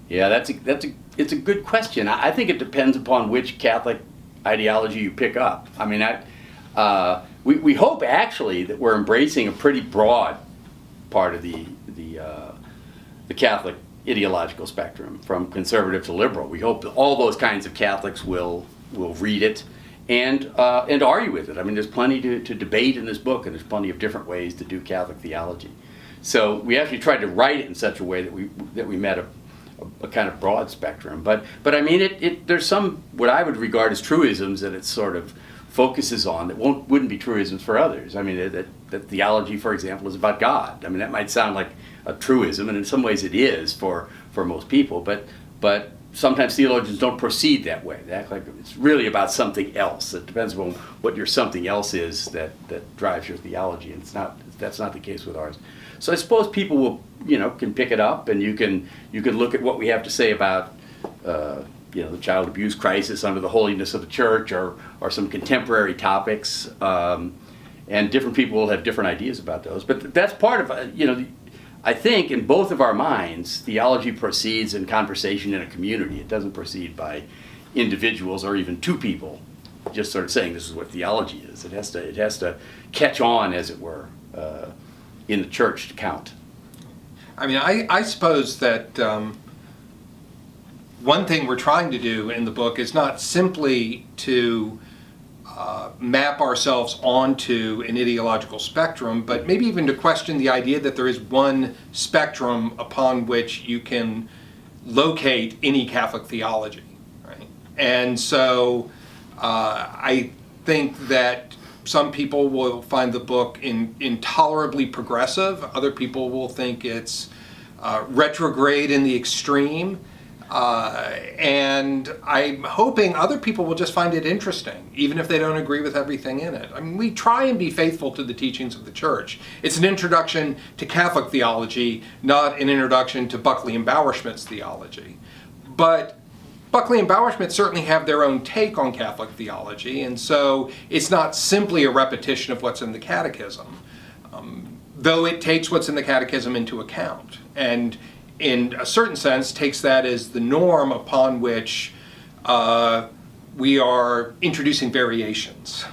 Yeah, it's a good question. I think it depends upon which Catholic ideology you pick up. I mean, we hope actually that we're embracing a pretty broad part of the Catholic ideological spectrum, from conservative to liberal. We hope that all those kinds of Catholics will read it and argue with it. I mean, there's plenty to debate in this book, and there's plenty of different ways to do Catholic theology. So we actually tried to write it in such a way that we met a kind of broad spectrum. But I mean, there's some what I would regard as truisms that it sort of focuses on that wouldn't be truisms for others. I mean, that theology, for example, is about God. I mean, that might sound like a truism, and in some ways it is for most people. But sometimes theologians don't proceed that way. They act like it's really about something else. It depends on what your something else is that drives your theology, and that's not the case with ours. So I suppose people will, can pick it up, and you can look at what we have to say about, the child abuse crisis under the holiness of the church, or some contemporary topics, and different people will have different ideas about those. But that's part of, I think in both of our minds, theology proceeds in conversation in a community. It doesn't proceed by individuals or even two people just sort of saying this is what theology is. It has to catch on, as it were, in the church to count. I mean, I suppose that one thing we're trying to do in the book is not simply to map ourselves onto an ideological spectrum, but maybe even to question the idea that there is one spectrum upon which you can locate any Catholic theology, right? And so I think that some people will find the book intolerably progressive. Other people will think it's retrograde in the extreme. And I'm hoping other people will just find it interesting, even if they don't agree with everything in it. I mean, we try and be faithful to the teachings of the Church. It's an introduction to Catholic theology, not an introduction to Buckley and Bauerschmidt's theology. But Buckley and Bauerschmidt certainly have their own take on Catholic theology, and so it's not simply a repetition of what's in the Catechism, though it takes what's in the Catechism into account, and in a certain sense takes that as the norm upon which we are introducing variations.